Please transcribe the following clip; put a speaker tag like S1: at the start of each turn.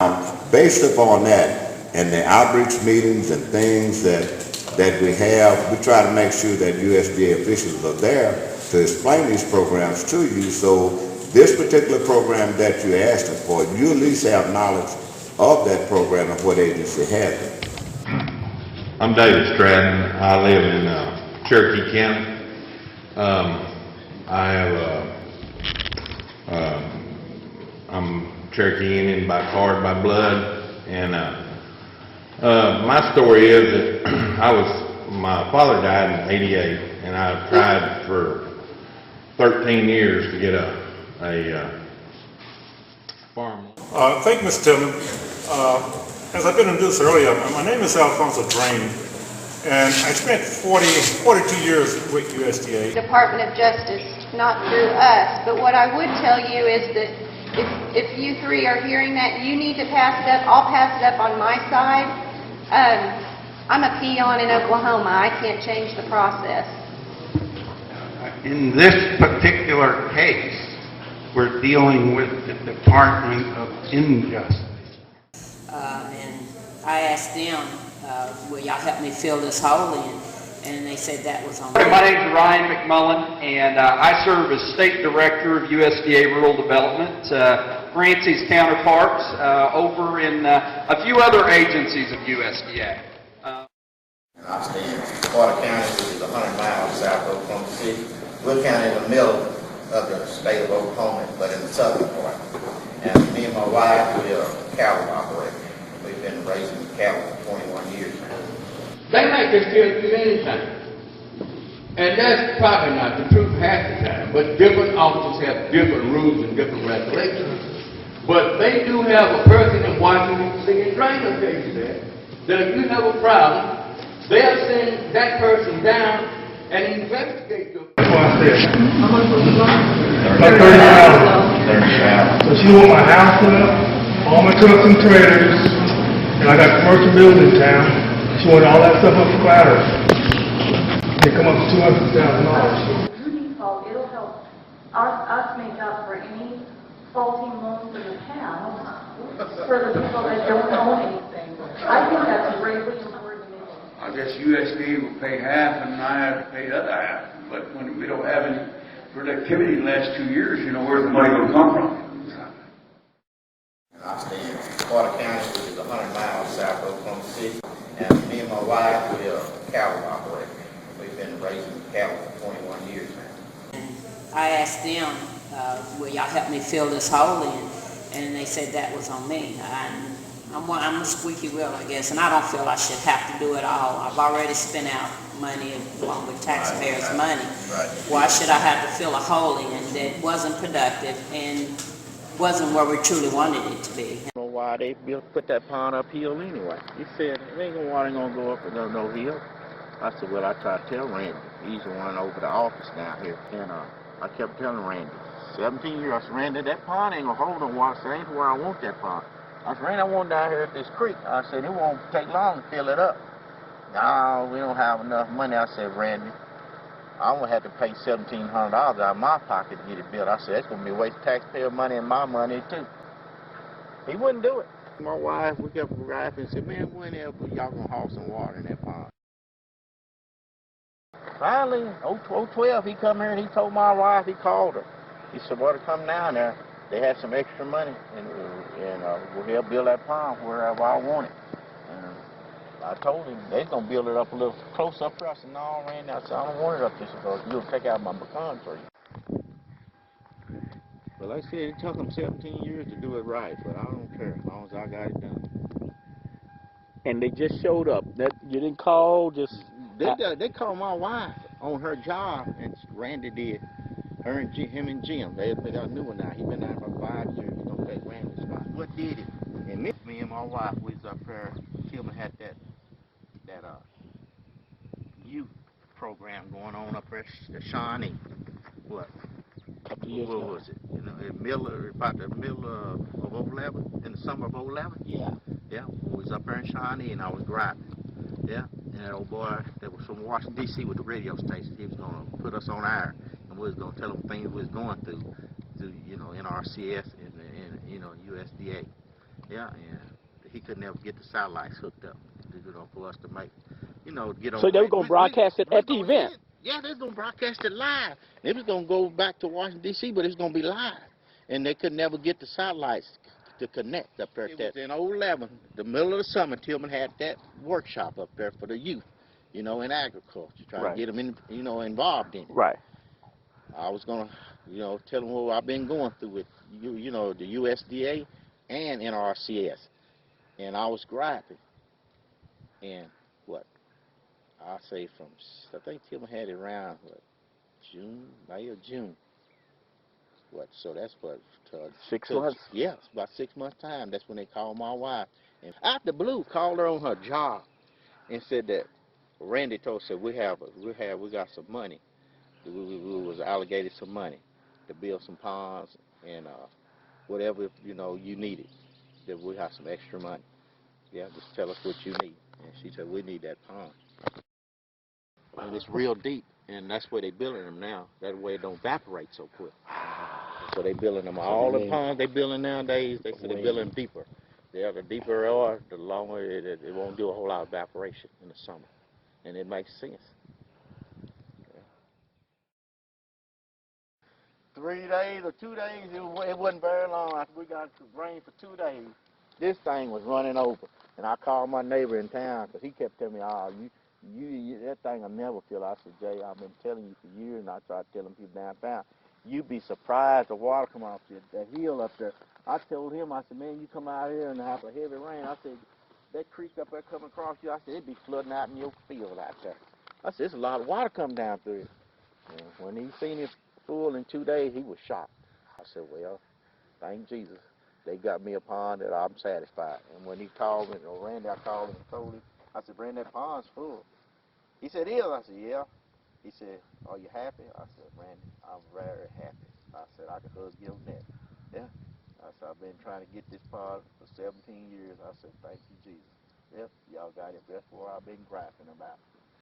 S1: Based upon that and the outreach meetings and things that we have, we try to make sure that USDA officials are there to explain these programs to you. So this particular program that you're asking for, you at least have knowledge of that program and what agency has it.
S2: I'm David Stratton. I live in Cherokee County. I'm Cherokee Indian by card, by blood, and my story is that my father died in '88, and I tried for 13 years to get a farm.
S3: Thank you, Mr. Tillman. As I've been introduced earlier, my name is Alfonso Drain, and I spent 42 years with USDA.
S4: Department of Justice, not through us, but what I would tell you is that if you three are hearing that, you need to pass it up. I'll pass it up on my side. I'm a peon in Oklahoma. I can't change the process.
S5: In this particular case, we're dealing with the Department of Injustice.
S6: And I asked them, will y'all help me fill this hole in? And they said that was on me.
S7: My name is Ryan McMullen, and I serve as State Director of USDA Rural Development. Francie's counterparts over in a few other agencies of USDA.
S8: I stay in Carter County, which is 100 miles south of Oklahoma City. We're kind of in the middle of the state of Oklahoma, but in the southern part. And me and my wife, we are cattle operators. We've been raising cattle for 21 years now.
S9: They make us feel good anytime. And that's probably not the truth half the time, but different officers have different rules and different regulations. But they do have a person in Washington, D.C. and Drainer case there, that if you have a problem, they'll send that person down and investigate you.
S10: That's what I said. How much was it like? Like $30,000. So she want my house put up, all my trucks and trailers, and I got commercial buildings in town. She wanted all that stuff up for collateral. They come up to $200,000.
S11: It'll help us make up for any faulty loans in the town for the people that don't own anything. I think that's greatly important.
S9: I guess USDA will pay half and I have to pay the other half. But when we don't have any productivity in the last 2 years, you know, where's the money going to come from?
S8: I stay in Carter County, which is 100 miles south of Oklahoma City. And me and my wife, we are cattle operators. We've been raising cattle for 21 years now.
S6: And I asked them, will y'all help me fill this hole in? And they said that was on me. I'm a squeaky wheel, I guess, and I don't feel I should have to do it all. I've already spent out money along with taxpayers' money.
S8: Right.
S6: Why should I have to fill a hole in that wasn't productive and wasn't where we truly wanted it to be?
S12: I don't know why they put that pond uphill anyway. He said, water ain't gonna go up no hill. I said, well, I tried to tell Randy. He's the one over the office down here. And I kept telling Randy, 17 years, I said, Randy, that pond ain't gonna hold no water. I said, ain't where I want that pond. I said, Randy, I want down here at this creek. I said, it won't take long to fill it up. No, we don't have enough money. I said, Randy, I'm going to have to pay $1,700 out of my pocket to get it built. I said, that's going to be a waste of taxpayer money and my money, too. He wouldn't do it. My wife, we kept griping and said, man, when ever y'all going to haul some water in that pond? Finally, 2012, he come here and he told my wife, he called her. He said, well, to come down there, they had some extra money, and we'll help build that pond wherever I want it. And I told him they're going to build it up a little close up there. I said, no, Randy, I said, I don't want it up this because you'll take out my pecan tree. But like I said, it took them 17 years to do it right, but I don't care as long as I got it done.
S13: And they just showed up. That you didn't call, just...
S12: They called my wife on her job, and Randy did. Her and him and Jim, they got a new one now. He been there for 5 years. He's gonna take Randy's spot. What did it? And me and my wife, we was up there. Tillman had that youth program going on up there. The Shawnee. What was it? You know, about the middle of 11, in the summer of 11.
S13: Yeah.
S12: Yeah. We was up there in Shawnee, and I was driving. Yeah. And that old boy that was from Washington D.C. with the radio station, he was gonna put us on air. And we was going to tell them things we was going through, you know, NRCS and you know, USDA. Yeah, and he could never get the satellites hooked up, for us to make, get on
S13: So
S12: the
S13: they were
S12: radio.
S13: going to broadcast it at the event.
S12: Yeah, they're going to broadcast it live. It was going to go back to Washington, D.C., but it's going to be live. And they could never get the satellites to connect up there. It was in 2011, the middle of the summer, Tillman had that workshop up there for the youth, in agriculture, trying to get them involved in it.
S13: Right.
S12: I was going to, tell them what I've been going through with, the USDA and NRCS. And I was griping. And I say I think Tillman had it around, May or June. So that's
S13: 6 months?
S12: Yeah, it's about 6 months' time. That's when they called my wife. And out the blue, called her on her job and said that Randy said, we got some money. We was allocated some money to build some ponds and whatever, you needed. That we have some extra money. Yeah, just tell us what you need. And she said, we need that pond. And it's real deep, and that's where they building them now. That way it don't evaporate so quick. So they building them. All the ponds they building nowadays, they say they building deeper. Yeah, the deeper they are, the longer it won't do a whole lot of evaporation in the summer. And it makes sense. Yeah. 3 days or 2 days, it wasn't very long after we got the rain for 2 days. This thing was running over. And I called my neighbor in town because he kept telling me, that thing will never fill. I said, Jay, I've been telling you for years, and I tried telling people downtown, you'd be surprised the water come off that hill up there. I told him, I said, man, you come out here and have a heavy rain. I said, that creek up there coming across you, I said, it'd be flooding out in your field out there. I said, there's a lot of water coming down through it. And when he seen it full in 2 days, he was shocked. I said, well, thank Jesus. They got me a pond that I'm satisfied. And when he called me, or Randy, I called him and told him, I said, Randy, that pond's full. He said, it is. I said, yeah. He said, are you happy? I said, Randy, I'm very happy. I said, I could hug your neck. Yeah. I said, I've been trying to get this pond for 17 years. I said, thank you, Jesus. Yep, y'all got it. That's what I've been griping about.